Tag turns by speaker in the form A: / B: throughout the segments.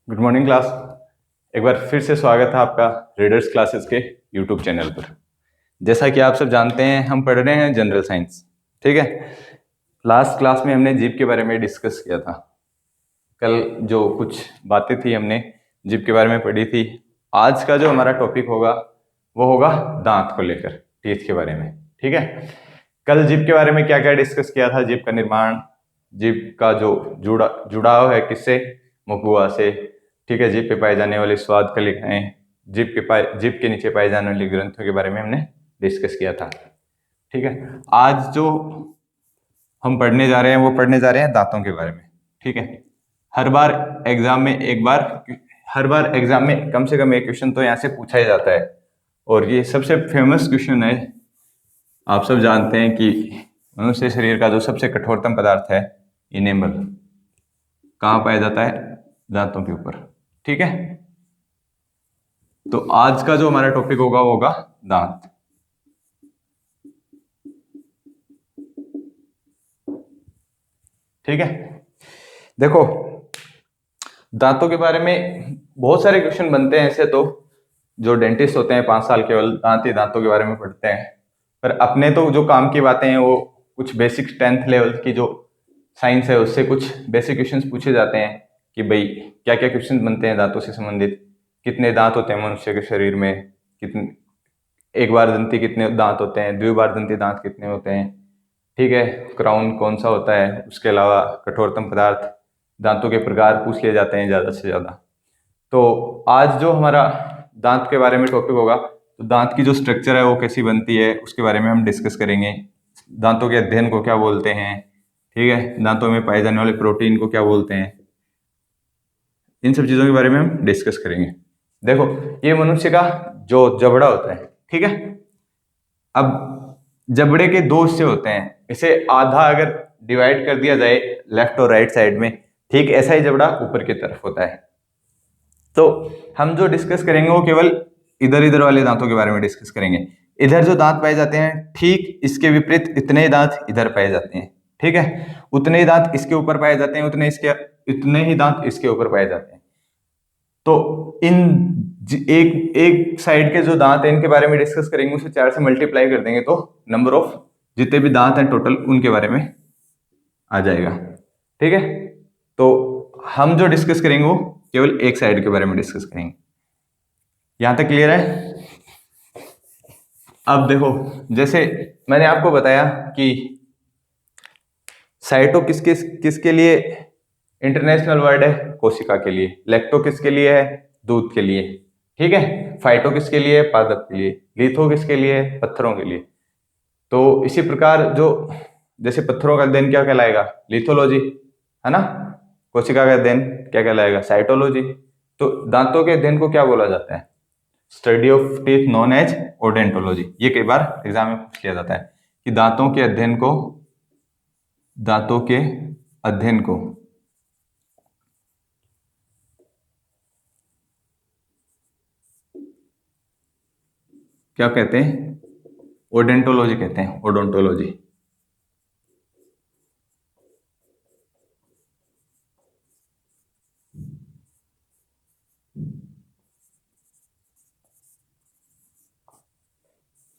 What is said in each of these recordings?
A: Good morning class. एक बार फिर से स्वागत है आपका रीडर्स क्लासेस के यूट्यूब चैनल पर। जैसा कि आप सब जानते हैं, हम पढ़ रहे हैं जनरल साइंस। ठीक है, लास्ट क्लास में हमने जीभ के बारे में डिस्कस किया था। कल जो कुछ बातें थी हमने जीभ के बारे में पढ़ी थी। आज का जो हमारा टॉपिक होगा वो होगा दांत को लेकर, टीथ के बारे में। ठीक है, कल जीभ के बारे में क्या क्या डिस्कस किया था, जीभ का निर्माण, जीभ का जो जुड़ाव है किससे, मुखबुआ से। ठीक है, जीभ पे पाए जाने वाले स्वाद कलिकाएं, जीभ के नीचे पाए जाने वाली ग्रंथों के बारे में हमने डिस्कस किया था। ठीक है, आज जो हम पढ़ने जा रहे हैं वो पढ़ने जा रहे हैं दांतों के बारे में। ठीक है, हर बार एग्जाम में कम से कम एक क्वेश्चन तो यहाँ से पूछा ही जाता है, और ये सबसे फेमस क्वेश्चन है। आप सब जानते हैं कि मनुष्य शरीर का जो सबसे कठोरतम पदार्थ है इनेमल, कहाँ पाया जाता है? दांतों के ऊपर। ठीक है, तो आज का जो हमारा टॉपिक होगा वो होगा दांत। ठीक है, देखो दांतों के बारे में बहुत सारे क्वेश्चन बनते हैं ऐसे तो। जो डेंटिस्ट होते हैं 5 साल केवल दांतों के बारे में पढ़ते हैं, पर अपने तो जो काम की बातें हैं वो कुछ बेसिक 10th लेवल की जो साइंस है उससे कुछ बेसिक क्वेश्चंस पूछे जाते हैं कि भाई क्या क्या क्वेश्चन बनते हैं दांतों से संबंधित। कितने दांत होते हैं मनुष्य के शरीर में, कितने एक बार दंती कितने दांत होते हैं, द्विबार दंती दांत कितने होते हैं। ठीक है, क्राउन कौन सा होता है, उसके अलावा कठोरतम पदार्थ, दांतों के प्रकार पूछ लिए जाते हैं ज़्यादा से ज़्यादा। तो आज जो हमारा दांत के बारे में टॉपिक होगा, तो दांत की जो स्ट्रक्चर है वो कैसी बनती है उसके बारे में हम डिस्कस करेंगे। दांतों के अध्ययन को क्या बोलते हैं, ठीक है, दांतों में पाए जाने वाले प्रोटीन को क्या बोलते हैं, इन सब चीज़ों के बारे में हम डिस्कस करेंगे। देखो, ये मनुष्य का जो जबड़ा होता है, ठीक है, अब जबड़े के 2 हिस्से होते हैं। इसे आधा अगर डिवाइड कर दिया जाए लेफ्ट और राइट साइड में, ठीक ऐसा ही जबड़ा ऊपर की तरफ होता है। तो हम जो डिस्कस करेंगे वो केवल इधर इधर वाले दांतों के बारे में डिस्कस करेंगे। इधर जो दांत पाए जाते हैं, ठीक इसके विपरीत इतने ही दांत इधर पाए जाते हैं। ठीक है, उतने ही दांत इसके ऊपर पाए जाते हैं, उतने ही दांत इसके ऊपर पाए जाते हैं। तो एक एक साइड के जो दांत हैं इनके बारे में डिस्कस करेंगे, उसे 4 से मल्टीप्लाई कर देंगे तो नंबर ऑफ जितने भी दांत हैं टोटल उनके बारे में आ जाएगा। ठीक है, तो हम जो डिस्कस करेंगे वो केवल एक साइड के बारे में डिस्कस करेंगे। यहां तक क्लियर है? अब देखो, जैसे मैंने आपको बताया कि साइटो किसके लिए इंटरनेशनल वर्ड है? कोशिका के लिए। लैक्टो किसके लिए है? दूध के लिए। ठीक है, फाइटो किसके लिए? पादप के लिए। लिथो किसके लिए? पत्थरों के लिए। तो इसी प्रकार जो जैसे पत्थरों का अध्ययन क्या कहलाएगा? लिथोलॉजी, है ना। कोशिका का अध्ययन क्या कहलाएगा? साइटोलॉजी। तो दांतों के अध्ययन को क्या बोला जाता है? Study of teeth known as odontology. ये कई बार एग्जाम में पूछ लिया जाता है कि दांतों के अध्ययन को क्या कहते हैं? ओडेंटोलॉजी कहते हैं, ओडोंटोलॉजी।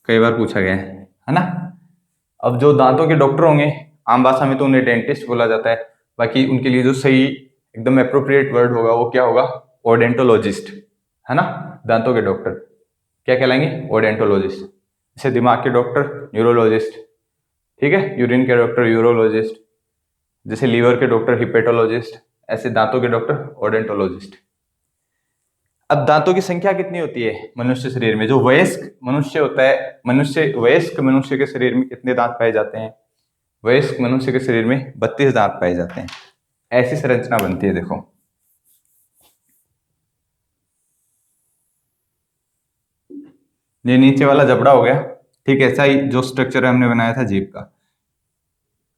A: कई बार पूछा गया है ना। अब जो दांतों के डॉक्टर होंगे, आम भाषा में तो उन्हें डेंटिस्ट बोला जाता है, बाकी उनके लिए जो सही एकदम अप्रोप्रिएट वर्ड होगा वो क्या होगा? ओडेंटोलॉजिस्ट, है ना। दांतों के डॉक्टर क्या कहलाएंगे? ओडेंटोलॉजिस्ट। जैसे दिमाग के डॉक्टर न्यूरोलॉजिस्ट, ठीक है, यूरिन के डॉक्टर यूरोलॉजिस्ट, जैसे लीवर के डॉक्टर हिपेटोलॉजिस्ट, ऐसे दांतों के डॉक्टर ओडेंटोलॉजिस्ट। अब दांतों की संख्या कितनी होती है मनुष्य शरीर में? जो वयस्क मनुष्य होता है, वयस्क मनुष्य के शरीर में कितने दांत पाए जाते हैं? वयस्क मनुष्य के शरीर में 32 दांत पाए जाते हैं। ऐसी संरचना बनती है, देखो। ये नीचे वाला जबड़ा हो गया, ठीक ऐसा ही जो स्ट्रक्चर हमने बनाया था जीभ का।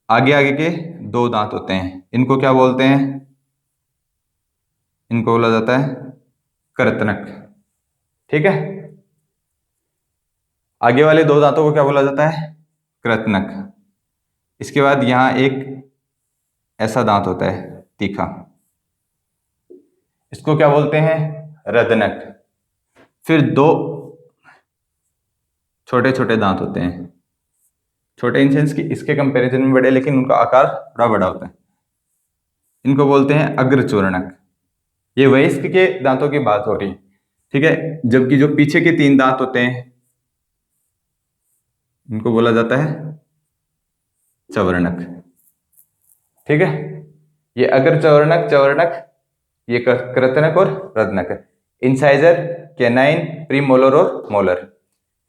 A: आगे आगे के 2 दांत होते हैं, इनको क्या बोलते हैं? इनको बोला जाता है कृतनक। ठीक है, आगे वाले 2 दांतों को क्या बोला जाता है? कृतनक। इसके बाद यहां एक ऐसा दांत होता है तीखा, इसको क्या बोलते हैं? रदनक। फिर दो छोटे छोटे दांत होते हैं, छोटे इन सेंस कि इसके कंपैरिजन में बड़े, लेकिन उनका आकार थोड़ा बड़ा होता है। इनको बोलते हैं अग्रचूर्णक। ये वयस्क के दांतों की बात हो रही, ठीक है। जबकि जो पीछे के 3 दांत होते हैं इनको बोला जाता है चवर्णक, ठीक है। ये अग्रचवर्णक, चवर्णक, ये कृतनक और रदनक है। इंसाइजर, कैनाइन, प्रीमोलर और मोलर।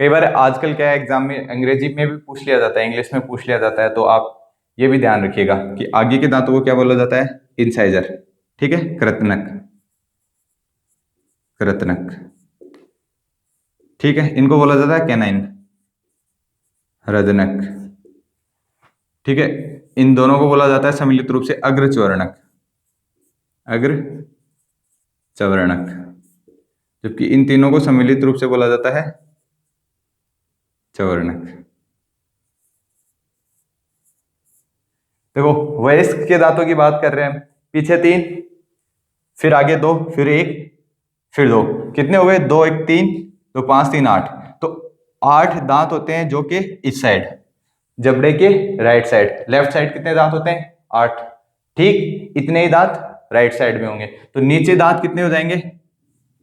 A: कई बार आजकल क्या है, एग्जाम में अंग्रेजी में भी पूछ लिया जाता है, इंग्लिश में पूछ लिया जाता है, तो आप ये भी ध्यान रखिएगा कि आगे के दांतों को क्या बोला जाता है? इंसाइजर, ठीक है। कृतनक, कृतनक, ठीक है। इनको बोला जाता है कैनाइन, रदनक, ठीक है। इन दोनों को बोला जाता है सम्मिलित रूप से अग्रचवर्णक, अग्रचवर्णक, जबकि इन तीनों को सम्मिलित रूप से बोला जाता है चवर्णक। देखो, वयस्क के दांतों की बात कर रहे हैं, पीछे 3, फिर आगे 2, फिर 1, फिर 2, कितने हो गए? 2 1 3, तो 5 3 8, तो 8 दांत होते हैं जो कि इस साइड, जबड़े के राइट साइड। लेफ्ट साइड कितने दांत होते हैं? 8, ठीक। इतने ही दांत राइट साइड में होंगे, तो नीचे दांत कितने हो जाएंगे?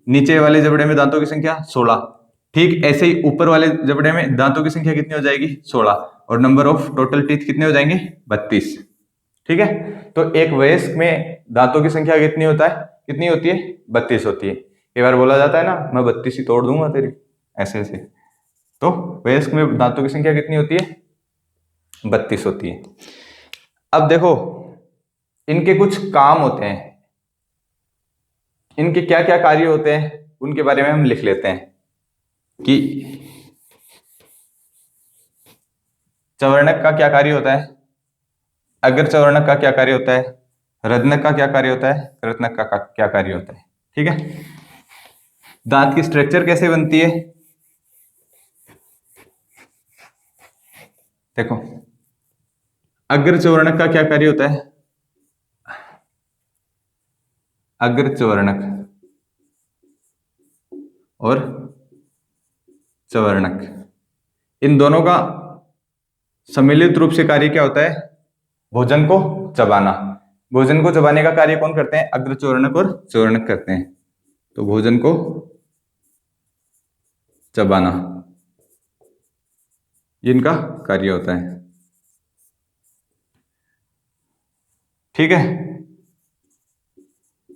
A: नीचे वाले जबड़े में दांतों की संख्या 16, ठीक। ऐसे ही ऊपर वाले जबड़े में दांतों की संख्या कितनी हो जाएगी? 16, और नंबर ऑफ टोटल टीथ कितने हो जाएंगे? 32, ठीक है। तो एक वयस्क में दांतों की संख्या कितनी कितनी होती है? 32 होती है। कई बार बोला जाता है ना, मैं 32 ही तोड़ दूंगा तेरी, ऐसे ऐसे। तो वयस्क में दांतों की संख्या कितनी होती है? 32 होती है। अब देखो, इनके कुछ काम होते हैं, इनके क्या क्या कार्य होते हैं उनके बारे में हम लिख लेते हैं कि चवर्णक का क्या कार्य होता है, अग्रचवर्णक का क्या कार्य होता है, रदनक का क्या कार्य होता है, कृतनक का क्या कार्य होता है, ठीक है। दांत की स्ट्रक्चर कैसे बनती है? देखो, अग्रचवर्णक का क्या कार्य होता है? अग्रचवर्णक और चवर्णक, इन दोनों का सम्मिलित रूप से कार्य क्या होता है? भोजन को चबाना। भोजन को चबाने का कार्य कौन करते हैं? अग्रचवर्णक और चवर्णक करते हैं। तो भोजन को चबाना, इनका कार्य होता है, ठीक है।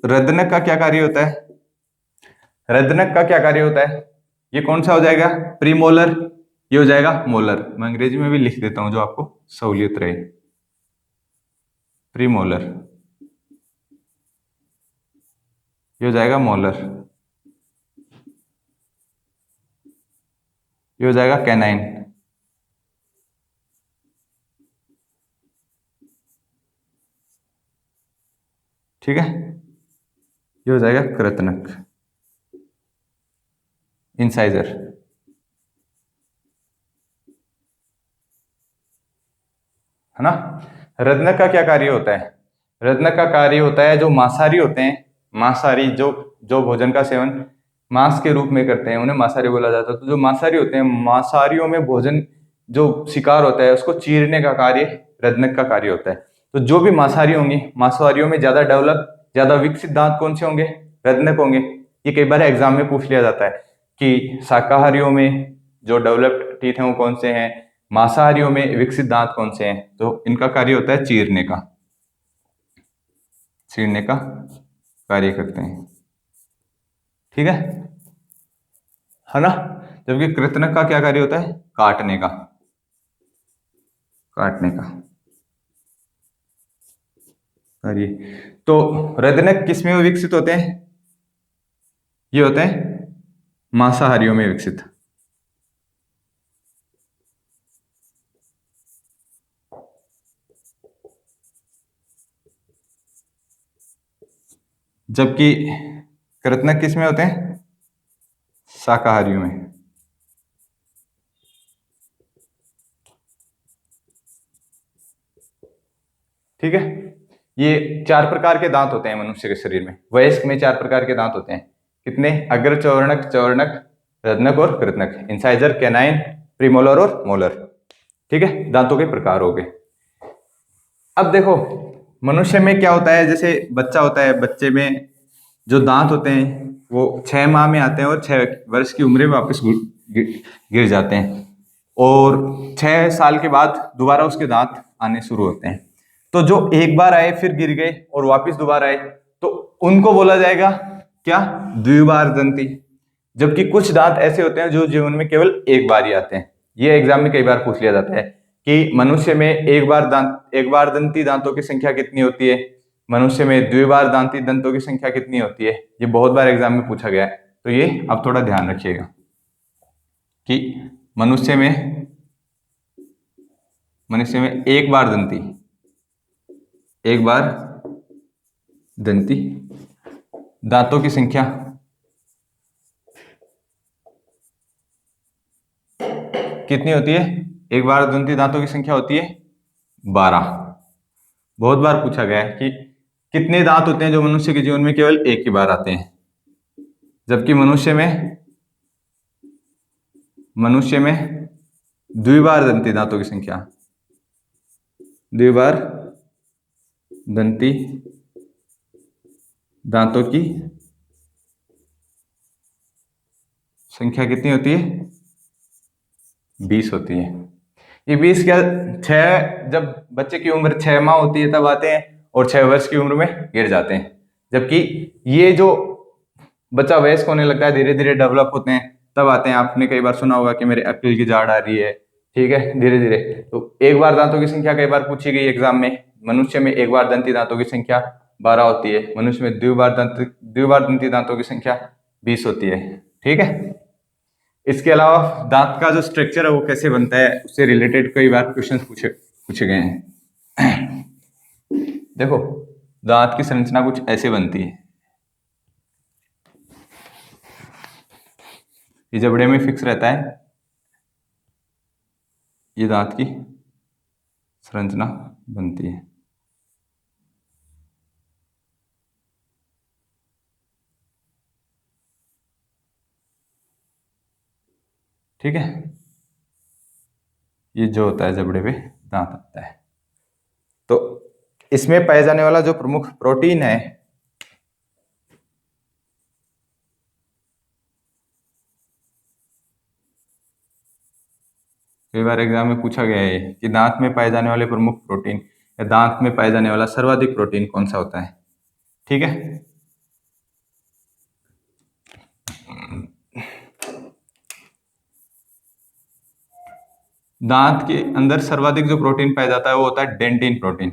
A: रदनक का क्या कार्य होता है? रदनक का क्या कार्य होता है? ये कौन सा हो जाएगा? प्रीमोलर, ये हो जाएगा मोलर। मैं अंग्रेजी में भी लिख देता हूं जो आपको सहूलियत रहे। प्रीमोलर, ये हो जाएगा मोलर, ये हो जाएगा कैनाइन, ठीक है। ये हो जाएगा कृतनक, इंसाइजर, है ना। रत्नक का क्या कार्य होता है? रत्नक का कार्य होता है, जो मांसाहारी होते हैं, मांसाहारी जो जो भोजन का सेवन मांस के रूप में करते हैं उन्हें मांसाहारी बोला जाता है। तो जो मांसाहारी होते हैं, मांसाहारियों में भोजन जो शिकार होता है उसको चीरने का कार्य रत्नक का कार्य होता है। तो जो भी मांसाहारी होंगे, मांसाहारियों में ज्यादा डेवलप, ज्यादा विकसित दांत कौन से होंगे? रत्नक होंगे। ये कई बार एग्जाम में पूछ लिया जाता है कि शाकाहारियों में जो डेवलप्ड टीथ हैं वो कौन से हैं, मांसाहारियों में विकसित दांत कौन से हैं। तो इनका कार्य होता है चीरने का, चीरने का कार्य करते हैं, ठीक है ना। जबकि कृतनक का क्या कार्य होता है? काटने का, काटने का कार्य। तो रदनक किस में विकसित होते हैं? ये होते हैं मांसाहारियों में विकसित, जबकि कृतनक किस में होते हैं? शाकाहारियों में, ठीक है। ये 4 प्रकार के दांत होते हैं मनुष्य के शरीर में। वयस्क में 4 प्रकार के दांत होते हैं। कितने? अग्र, चौवर्णक, चौवर्णक, रत्नक और कृतनक। इंसाइजर, कैनाइन, प्रीमोलर और मोलर। ठीक है, दांतों के प्रकार हो गए। अब देखो मनुष्य में क्या होता है, जैसे बच्चा होता है, बच्चे में जो दांत होते हैं वो 6 माह में आते हैं और 6 वर्ष की उम्र में वापस गिर जाते हैं, और 6 साल के बाद दोबारा उसके दांत आने शुरू होते हैं। तो जो एक बार आए फिर गिर गए और वापस दोबारा आए, तो उनको बोला जाएगा क्या? द्विबार दंती। जबकि कुछ दांत ऐसे होते हैं जो जीवन में केवल एक बार ही आते हैं। ये एग्जाम में कई बार पूछ लिया जाता है कि मनुष्य में एक बार दंती दांतों की संख्या कितनी होती है, मनुष्य में द्विबार दांती दंतों की संख्या कितनी होती है। ये बहुत बार एग्जाम में पूछा गया है, तो ये आप थोड़ा ध्यान रखिएगा कि मनुष्य में एक बार दंती दांतों की संख्या कितनी होती है? एक बार दंती दांतों की संख्या होती है 12। बहुत बार पूछा गया है कि कितने दांत होते हैं जो मनुष्य के जीवन में केवल एक ही बार आते हैं, जबकि मनुष्य में द्विबार दंती दांतों की संख्या, द्विबार दंती दांतों की संख्या कितनी होती है? 20 होती है। ये 20 क्या, 6 जब बच्चे की उम्र 6 माह होती है तब आते हैं, और 6 वर्ष की उम्र में गिर जाते हैं। जबकि ये जो बच्चा वयस्क होने लगता है, धीरे धीरे डेवलप होते हैं, तब आते हैं। आपने कई बार सुना होगा कि मेरे अक्ल की जाड़ आ रही है, ठीक है, धीरे धीरे। तो एक बार दांतों की संख्या कई बार पूछी गई एग्जाम में। मनुष्य में एक बार दंती दांतों की संख्या 12 होती है, मनुष्य में द्विबार दंती दांतों की संख्या 20 होती है। ठीक है, इसके अलावा दांत का जो स्ट्रक्चर है वो कैसे बनता है, उससे रिलेटेड कई बार क्वेश्चन पूछे गए हैं। देखो दांत की संरचना कुछ ऐसे बनती है। ये जबड़े में फिक्स रहता है, ये दांत की संरचना बनती है। ठीक है, ये जो होता है जबड़े पे दांत आता है। तो इसमें पाया जाने वाला जो प्रमुख प्रोटीन है, कई बार एग्जाम में पूछा गया है कि दांत में पाए जाने वाले प्रमुख प्रोटीन या दांत में पाए जाने वाला सर्वाधिक प्रोटीन कौन सा होता है। ठीक है, दांत के अंदर सर्वाधिक जो प्रोटीन पाया जाता है वो होता है डेंटिन प्रोटीन।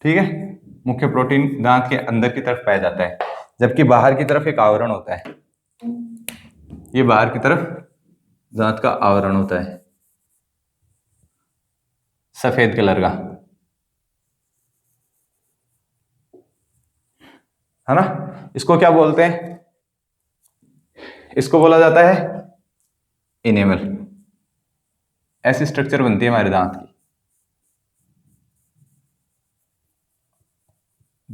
A: ठीक है, मुख्य प्रोटीन दांत के अंदर की तरफ पाया जाता है, जबकि बाहर की तरफ एक आवरण होता है। ये बाहर की तरफ दांत का आवरण होता है सफेद कलर का, है ना। इसको क्या बोलते हैं? इसको बोला जाता है इनेमल। ऐसी स्ट्रक्चर बनती है हमारे दांत की।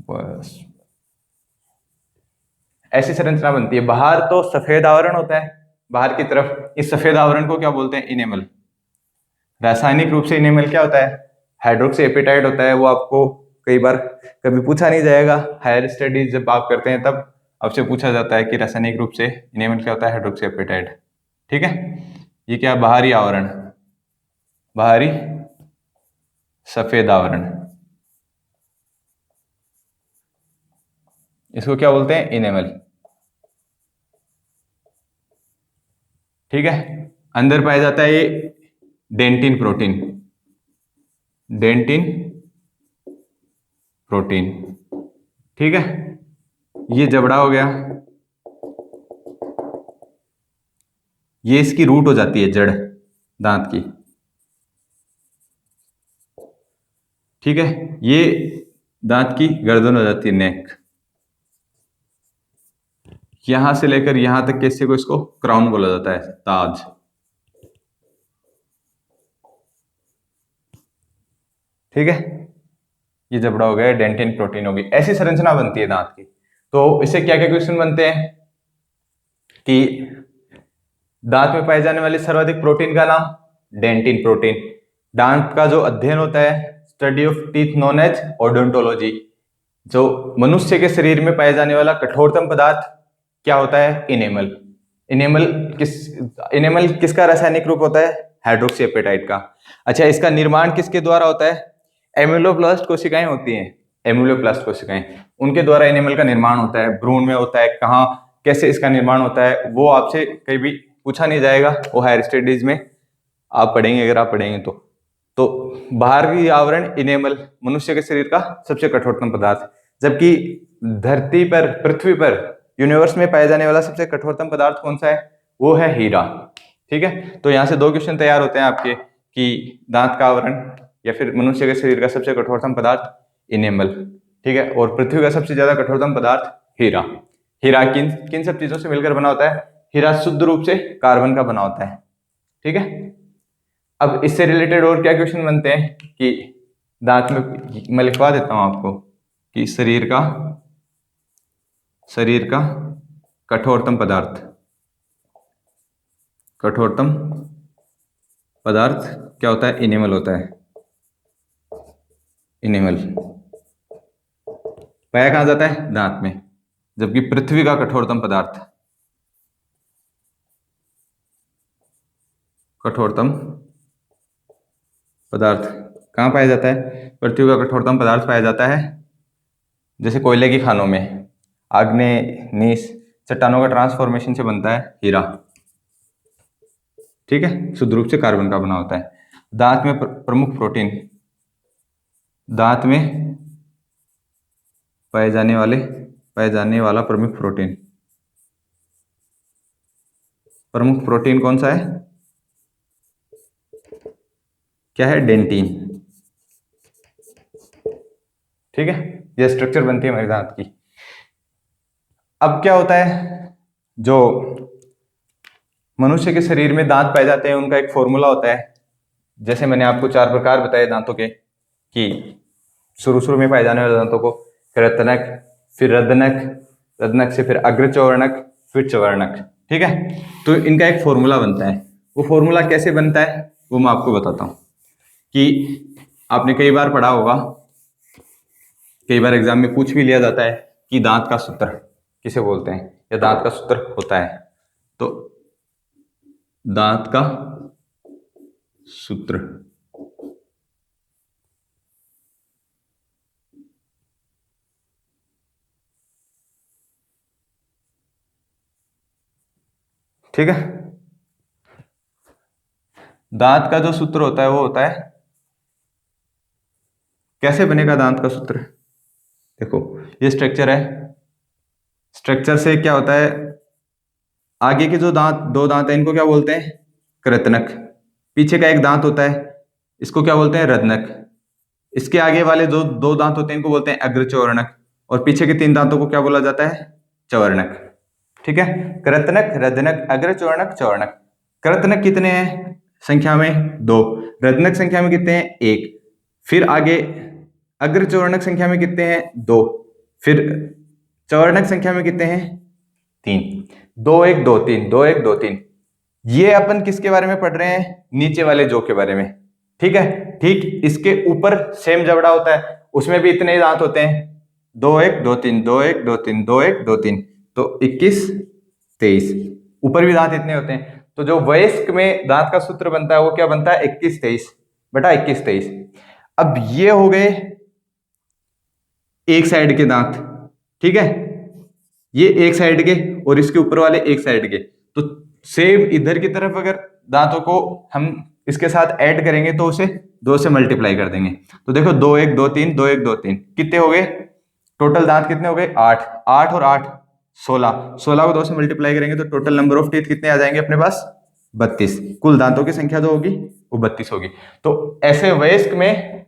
A: बस ऐसी संरचना बनती है। बाहर तो सफेद आवरण होता है, बाहर की तरफ इस सफेद आवरण को क्या बोलते हैं? इनेमल। रासायनिक रूप से इनेमल क्या होता है? हाइड्रोक्सी एपेटाइट होता है। वो आपको कई बार कभी पूछा नहीं जाएगा, हायर स्टडीज जब आप करते हैं तब आपसे पूछा जाता है कि रासायनिक रूप से इनेमल क्या होता है? Hydroxyapatite. ठीक है, ये क्या? बाहरी आवरण, बाहरी सफेद आवरण, इसको क्या बोलते हैं? इनेमल। ठीक है, अंदर पाया जाता है ये डेंटिन प्रोटीन, डेंटिन प्रोटीन। ठीक है, ये जबड़ा हो गया, ये इसकी रूट हो जाती है, जड़ दांत की। ठीक है, ये दांत की गर्दन हो जाती है, नेक। यहां से लेकर यहां तक के हिस्से को इसको क्राउन बोला जाता है, ताज। ठीक है, ये जबड़ा हो गया, डेंटिन प्रोटीन होगी, ऐसी संरचना बनती है दांत की। तो इससे क्या क्या क्वेश्चन बनते हैं कि दांत में पाए जाने वाले सर्वाधिक प्रोटीन का नाम, डेंटिन प्रोटीन। दांत का जो अध्ययन होता है, study of teeth known as odontology. जो मनुष्य के शरीर में पाए जाने वाला कठोरतम पदार्थ क्या होता है, इनेमल। इनेमल किसका रासायनिक रूप होता है, हाइड्रोक्सी एपेटाइट का। अच्छा, इसका निर्माण किसके द्वारा होता है, एम्यूलोब्लास्ट कोशिकाएं होती हैं, एम्यूलोब्लास्ट कोशिकाएं, उनके द्वारा इनेमल का निर्माण होता है। भ्रूण में होता है, कहाँ कैसे इसका निर्माण होता है वो आपसे कहीं भी पूछा नहीं जाएगा, वो हायर स्टडीज में आप पढ़ेंगे, अगर आप पढ़ेंगे तो बाहरी आवरण इनेमल मनुष्य के शरीर का सबसे कठोरतम पदार्थ, जबकि धरती पर, पृथ्वी पर, यूनिवर्स में पाया जाने वाला सबसे कठोरतम पदार्थ कौन सा है, वो है हीरा। ठीक है, तो यहाँ से दो क्वेश्चन तैयार होते हैं आपके कि दांत का आवरण या फिर मनुष्य के शरीर का सबसे कठोरतम पदार्थ इनेमल, ठीक है, और पृथ्वी का सबसे ज्यादा कठोरतम पदार्थ हीरा। हीरा किन किन सब चीजों से मिलकर बना होता है, हीरा शुद्ध रूप से कार्बन का बना होता है। ठीक है, अब इससे रिलेटेड और क्या क्वेश्चन बनते हैं कि दांत में, मैं लिखवा देता हूं आपको कि शरीर का कठोरतम पदार्थ क्या होता है, इनेमल होता है। इनेमल पाया कहां जाता है, दांत में, जबकि पृथ्वी का कठोरतम पदार्थ कहां पाया जाता है, पृथ्वी का कठोरतम पदार्थ पाया जाता है जैसे कोयले की खानों में, आग्नेय, नीस, चट्टानों का ट्रांसफॉर्मेशन से बनता है हीरा। ठीक है, शुद्ध रूप से कार्बन का बना होता है। दांत में प्रमुख प्रोटीन, दांत में पाए जाने वाला प्रमुख प्रोटीन कौन सा है, क्या है, डेंटिन। ठीक है, यह स्ट्रक्चर बनती है हमारे दांत की। अब क्या होता है, जो मनुष्य के शरीर में दांत पाए जाते हैं उनका एक फॉर्मूला होता है। जैसे मैंने आपको 4 प्रकार बताए दांतों के, कि शुरू में पाए जाने वाले दांतों को कृतनक, फिर रदनक से फिर अग्रचौवर्णक, फिर चौवर्णक। ठीक है, तो इनका एक फॉर्मूला बनता है। वो फॉर्मूला कैसे बनता है वो मैं आपको बताता हूं कि आपने कई बार पढ़ा होगा, कई बार एग्जाम में पूछ भी लिया जाता है कि दांत का सूत्र किसे बोलते हैं, या दांत का सूत्र होता है। तो दांत का सूत्र, ठीक है, दांत का जो सूत्र होता है वो होता है, कैसे बनेगा दांत का सूत्र, देखो ये स्ट्रक्चर है। स्ट्रक्चर से क्या होता है, आगे के जो दो दांत है इनको क्या बोलते हैं, कृतनक। पीछे का एक दांत होता है इसको क्या बोलते हैं, रदनक। इसके आगे वाले जो दो दांत होते हैं इनको बोलते हैं अग्रचौवर्णक, और पीछे के 3 दांतों को क्या बोला जाता है, चौवर्णक। ठीक है, कृतनक, रदनक, अग्रचौवर्णक, चौवर्णक। कृतनक कितने हैं संख्या में, 2। रदनक संख्या में कितने हैं, 1। फिर आगे अग्रचौवर्णक संख्या में कितने हैं, 2। फिर चौवर्णक संख्या में कितने हैं, 3। 2 1 2 3, 2 1 2 3। ये अपन किसके बारे में पढ़ रहे हैं, नीचे वाले जो के बारे में। ठीक है, ठीक इसके ऊपर सेम जबड़ा होता है, उसमें भी इतने दांत होते हैं, 2 1 2 3, 2 1 2 3, 2 1 2 3, तो 21 23। ऊपर भी दांत इतने होते हैं। तो जो वयस्क में दांत का सूत्र बनता है वो क्या बनता है, 21 23 बटा 21 23। अब ये हो गए एक साइड के दांत। ठीक है, ये एक साइड के और इसके ऊपर वाले एक साइड के। तो सेम इधर की तरफ अगर दांतों को हम इसके साथ ऐड करेंगे तो उसे 2 से मल्टीप्लाई कर देंगे। तो देखो 2 1 2 3, 2 1 2 3, कितने हो गए टोटल दांत, कितने हो गए, 8। 8 और 8 16, 16 को 2 से मल्टीप्लाई करेंगे तो टोटल नंबर ऑफ टीथ कितने आ जाएंगे अपने पास, 32। कुल दांतों की संख्या जो होगी वो 32 होगी। तो ऐसे वयस्क में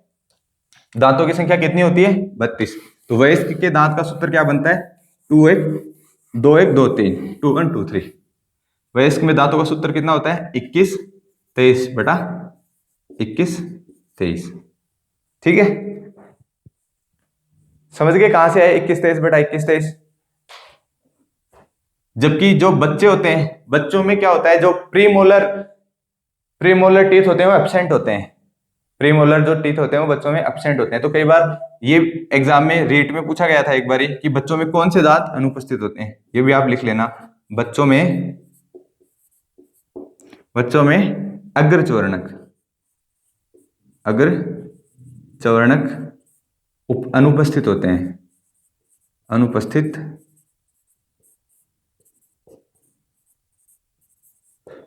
A: दांतों की संख्या कितनी होती है, 32। तो वयस्क के दांत का सूत्र क्या बनता है, 2 1 2 1 2 3, 2 1 2 3। वयस्क में दांतों का सूत्र कितना होता है, 21 23 बटा 21 23। ठीक है, समझ गए कहां से आए 21 23 बेटा 21 23? जबकि जो बच्चे होते हैं, बच्चों में क्या होता है, जो प्रीमोलर टीथ होते हैं वो एब्सेंट होते हैं। प्रीमोलर जो टीथ होते हैं वो बच्चों में एब्सेंट होते हैं। तो कई बार ये एग्जाम में रीट में पूछा गया था एक बारी कि बच्चों में कौन से दांत अनुपस्थित होते हैं, ये भी आप लिख लेना। बच्चों में अग्रचौर्णक अनुपस्थित होते हैं, अनुपस्थित।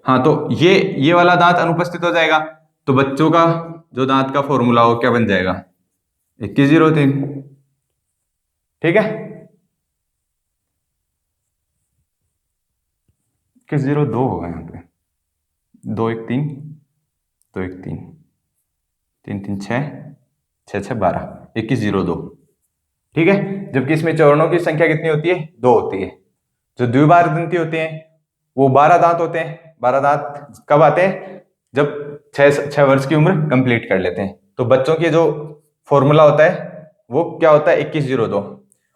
A: हाँ, तो ये वाला दांत अनुपस्थित हो जाएगा, तो बच्चों का जो दांत का फॉर्मूला हो क्या बन जाएगा, 2103। ठीक है, 2102 होगा यहाँ पे, 213 213 3 3 6 6 6 12 2102। ठीक है, जबकि इसमें चरणों की संख्या कितनी होती है, 2 होती है। जो द्विबारदंती होते हैं वो 12 दांत होते हैं। 12 दांत कब आते हैं, जब 6 वर्ष की उम्र कंप्लीट कर लेते हैं। तो बच्चों के जो फॉर्मूला होता है वो क्या होता है, 2102।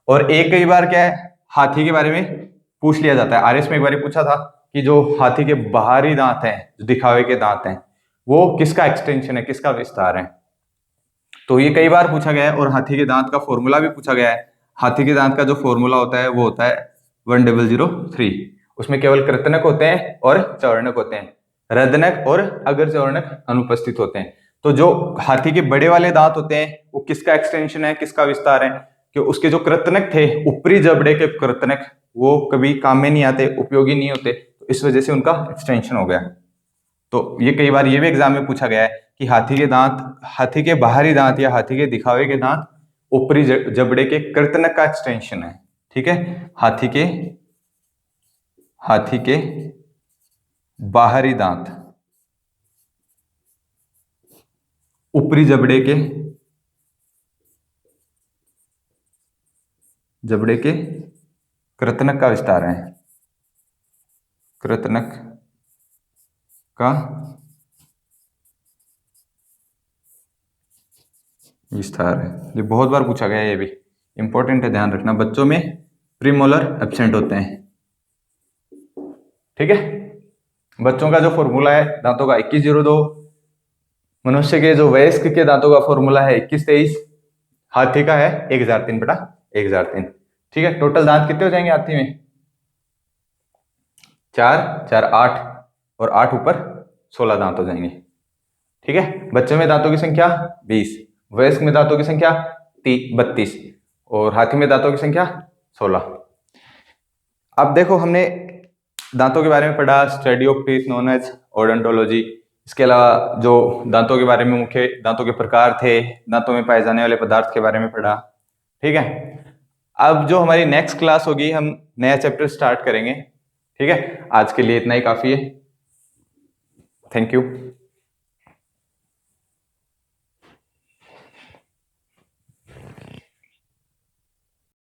A: और एक कई बार क्या है, हाथी के बारे में पूछ लिया जाता है। आरएस में एक बार पूछा था कि जो हाथी के बाहरी दांत हैं, जो दिखावे के दांत हैं, वो किसका एक्सटेंशन है, किसका विस्तार है। तो ये कई बार पूछा गया है, और हाथी के दांत का फॉर्मूला भी पूछा गया है। हाथी के दांत का जो फॉर्मूला होता है वो होता है 1003। उसमें केवल कृतनक होते हैं और चौर्णक होते हैं, रदनक और अग्रचौर्णक अनुपस्थित होते हैं। तो जो हाथी के बड़े वाले दांत होते हैं वो किसका एक्सटेंशन है, किसका विस्तार है, कि उसके जो कृतनक थे, ऊपरी जबड़े के कृतनक, वो कभी काम में नहीं आते, उपयोगी नहीं होते, तो इस वजह से उनका एक्सटेंशन हो गया। तो ये कई बार ये भी एग्जाम में पूछा गया है कि हाथी के दांत, हाथी के बाहरी दांत या हाथी के दिखावे के दांत ऊपरी जबड़े के कृतनक का एक्सटेंशन है। ठीक है, हाथी के बाहरी दांत ऊपरी जबड़े के कृतनक का विस्तार है, कृतनक का विस्तार है। ये बहुत बार पूछा गया है, ये भी इंपॉर्टेंट है, ध्यान रखना। बच्चों में प्रीमोलर एब्सेंट होते हैं। ठीक है, बच्चों का जो फॉर्मूला है दांतों का 2102, मनुष्य के जो वयस्क के दांतों का फॉर्मूला है 2123, हाथी का है 1003 बटा 1003। ठीक है, टोटल दांत कितने हो जाएंगे हाथी में, 4 4 8, और 8 ऊपर 16 दांत हो जाएंगे। ठीक है, बच्चों में दांतों की संख्या 20, वयस्क में दांतों की संख्या 32, और हाथी में दांतों की संख्या 16। अब देखो, हमने दांतों के बारे में पढ़ा, study of teeth known as odontology. इसके अलावा जो दांतों के बारे में मुख्य दांतों के प्रकार थे, दांतों में पाए जाने वाले पदार्थ के बारे में पढ़ा। ठीक है, अब जो हमारी नेक्स्ट क्लास होगी, हम नया चैप्टर स्टार्ट करेंगे। ठीक है, आज के लिए इतना ही काफी है। Thank you.